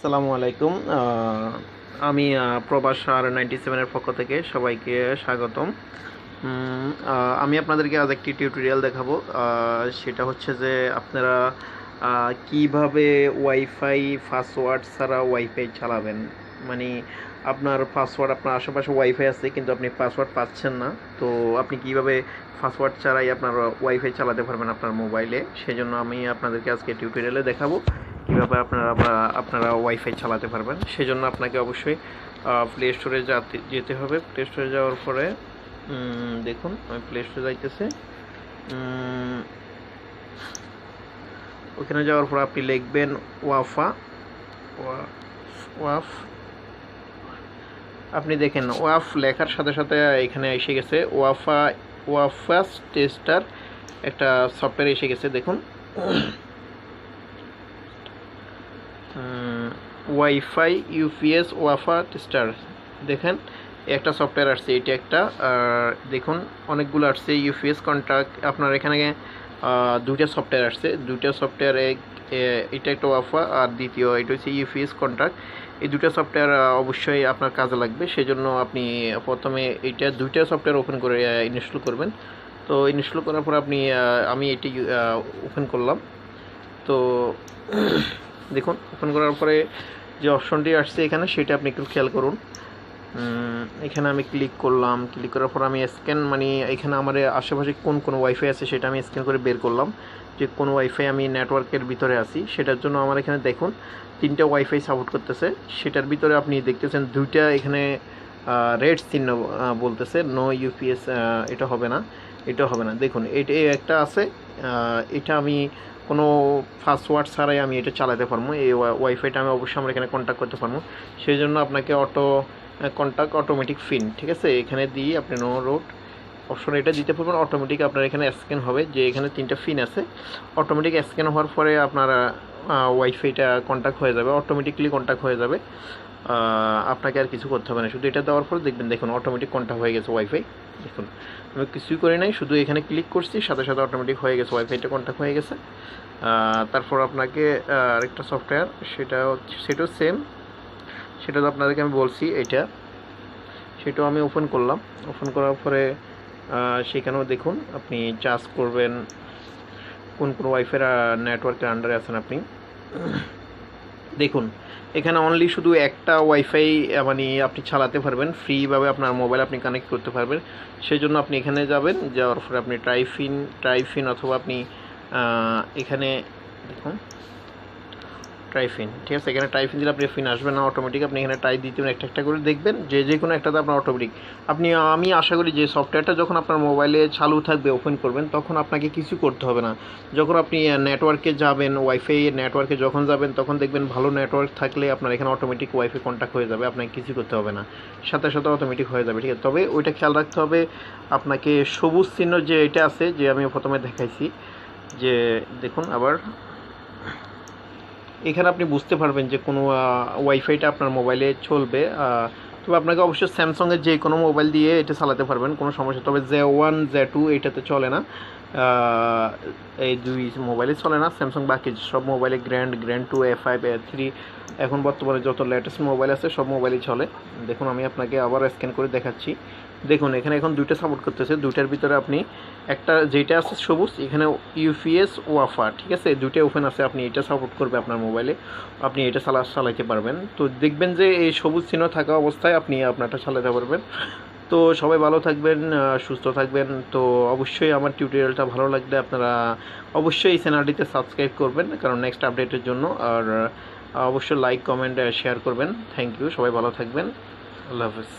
আসসালামু আলাইকুম। আমি প্রবাস আর 97 এর পক্ষ থেকে সবাইকে স্বাগতম। আমি আপনাদেরকে আজ একটি টিউটোরিয়াল দেখাবো। সেটা হচ্ছে যে আপনারা কিভাবে ওয়াইফাই পাসওয়ার্ড ছাড়া ওয়াইফাই চালাবেন। মানে আপনার পাসওয়ার্ড, আপনার আশেপাশে ওয়াইফাই আছে কিন্তু আপনি পাসওয়ার্ড পাচ্ছেন না, তো আপনি কিভাবে পাসওয়ার্ড ছাড়াই আপনার ওয়াইফাই চালাতে পারবেন আপনার মোবাইলে। সেজন্য আমি আপনাদেরকে আজকে টিউটোরিয়ালে দেখাবো কীভাবে আপনারা ওয়াইফাই চালাতে পারবেন। সেজন্য আপনাকে অবশ্যই প্লে স্টোরে যেতে হবে। প্লে স্টোরে যাওয়ার পরে দেখুন, আমি প্লে স্টোরে যাইতেছে। ওখানে যাওয়ার পর আপনি লিখবেন ওয়াফ। আপনি দেখেন ওয়াফ লেখার সাথে সাথে এখানে এসে গেছে ওয়াফাস টেস্টার একটা সফটওয়্যার এসে গেছে। দেখুন ওয়াইফাই ইউপিএস ওয়াফা টেস্টার, দেখেন একটা সফটওয়্যার আসছে। এটা একটা দেখুন অনেকগুলো আসছে। ইউপিএস কন্ট্যাক্ট, আপনার এখানে দুইটা সফটওয়্যার আসছে। দুইটা সফটওয়্যার, এটা একটা ওয়াফা আর দ্বিতীয় এটা হচ্ছে ইউপিএস কন্ট্যাক্ট। এই দুটো সফটওয়্যার অবশ্যই আপনার কাজে লাগবে। সেজন্য আপনি প্রথমে এইটা দুইটা সফটওয়্যার ওপেন করে ইনস্টল করবেন। তো ইনস্টল করার পর আমি এটি ওপেন করলাম। তো দেখুন ওপেন করার পরে যে অপশনটি আসছে এখানে, সেটা আপনি একটু খেয়াল করুন। এখানে আমি ক্লিক করলাম। ক্লিক করার পর আমি স্ক্যান, মানে এখানে আমার আশেপাশে কোন ওয়াইফাই আছে সেটা আমি স্ক্যান করে বের করলাম, যে কোন ওয়াইফাই আমি নেটওয়ার্কের ভিতরে আছি। সেটার জন্য আমার এখানে দেখুন 3টা ওয়াইফাই সাপোর্ট করতেছে। সেটার ভিতরে আপনি দেখতেছেন 2টা এখানে রেড চিহ্ন বলতেছে নো ইউপিএস, এটা হবে না, এটা হবে না। দেখুন এটা একটা আছে, এটা আমি কোনো পাসওয়ার্ড ছাড়াই আমি এটা চালাতে পারবো। এই ওয়াইফাইটা আমি অবশ্যই আমরা এখানে কন্ট্যাক্ট করতে পারবো। সেই জন্য আপনাকে অটোমেটিক ফিন, ঠিক আছে, এখানে দিয়ে আপনি নো রোড অপশন এটা দিতে পারবেন। অটোমেটিক আপনার এখানে স্ক্যান হবে, যে এখানে 3টা ফিন আছে। অটোমেটিক স্ক্যান হওয়ার পরে আপনার ওয়াইফাইটা কন্ট্যাক্ট হয়ে যাবে, অটোমেটিকলি কন্ট্যাক্ট হয়ে যাবে। আপনাকে আর কিছু করতে হবে না, শুধু এটা দেওয়ার পর দেখুন অটোমেটিক কন্ট্যাক্ট হয়ে গেছে ওয়াইফাই। দেখুন আমি কিছুই করি নাই, শুধু এখানে ক্লিক করছি, সাথে সাথে অটোমেটিক হয়ে গেছে, ওয়াইফাইটা কন্ট্যাক্ট হয়ে গেছে। তারপর আপনাকে আরেকটা সফটওয়্যার, সেটাও সেম, সেটা তো আপনাদেরকে আমি বলছি এটা, সেটাও আমি ওপেন করলাম। ওপেন করার পরে সেখানেও দেখুন আপনি চার্জ করবেন কোন ওয়াইফাই নেটওয়ার্কের আন্ডারে আছেন আপনি। দেখুন এখানে অনলি শুধু একটা ওয়াইফাই মানে আপনি চালাতে পারবেন, ফ্রিভাবে আপনার মোবাইল আপনি কানেক্ট করতে পারবেন। সেই জন্য আপনি এখানে যাবেন, যাওয়ার পরে আপনি ট্রাইফিন অথবা আপনি এখানে দেখুন ট্রাইফিন, ঠিক আছে। এখানে ট্রাইফিন দিলে আপনি ফিন আসবে না, অটোমেটিক আপনি এখানে ট্রাই দিতে একটা করে দেখবেন, যে কোনো একটাতে আপনার অটোমেটিক আমি আশা করি যে সফটওয়্যারটা যখন আপনার মোবাইলে চালু থাকবে, ওপেন করবেন, তখন আপনাকে কিছু করতে হবে না। যখন আপনি নেটওয়ার্কে যাবেন, ওয়াইফাই নেটওয়ার্কে যখন যাবেন, তখন দেখবেন ভালো নেটওয়ার্ক থাকলে আপনার এখানে অটোমেটিক ওয়াইফাই কন্ট্যাক্ট হয়ে যাবে, আপনাকে কিছু করতে হবে না, সাথে সাথে অটোমেটিক হয়ে যাবে, ঠিক আছে। তবে ওইটা খেয়াল রাখতে হবে আপনাকে, সবুজ চিহ্ন যে এটা আছে, যে আমি প্রথমে দেখাইছি, যে দেখুন আবার এখানে আপনি বুঝতে পারবেন যে কোনো ওয়াইফাইটা আপনার মোবাইলে চলবে। তবে আপনাকে অবশ্যই স্যামসাংয়ের যে কোনো মোবাইল দিয়ে এটা চালাতে পারবেন, কোনো সমস্যা। তবে Z1 Z2 এটাতে চলে না, এই দুই মোবাইলে চলে না। স্যামসাং বাকি সব মোবাইলে গ্র্যান্ড 2, A5, A3 এখন বর্তমানে যত লেটেস্ট মোবাইল আছে সব মোবাইলই চলে। দেখুন আমি আপনাকে আবার স্ক্যান করে দেখাচ্ছি। দেখুন এখানে এখন 2টা সাপোর্ট করতেছে। 2টার ভিতরে আপনি একটা যেটা আছে সবুজ, এখানে ইউপিএস ওয়াফা, ঠিক আছে, 2টা ওপেন আছে। আপনি এটা সাপোর্ট করবে আপনার মোবাইলে, আপনি এটা চালাতে পারবেন। তো দেখবেন যে এই সবুজ চিহ্ন থাকা অবস্থায় আপনি আপনারটা চালাতে পারবেন। তো সবাই ভালো থাকবেন, সুস্থ থাকবেন। তো অবশ্যই আমার টিউটোরিয়ালটা ভালো লাগলে আপনারা অবশ্যই এই চ্যানেলটিতে সাবস্ক্রাইব করবেন, কারণ নেক্সট আপডেটের জন্য। আর অবশ্যই লাইক, কমেন্ট, শেয়ার করবেন। থ্যাংক ইউ, সবাই ভালো থাকবেন। আল্লাহ হাফেজ।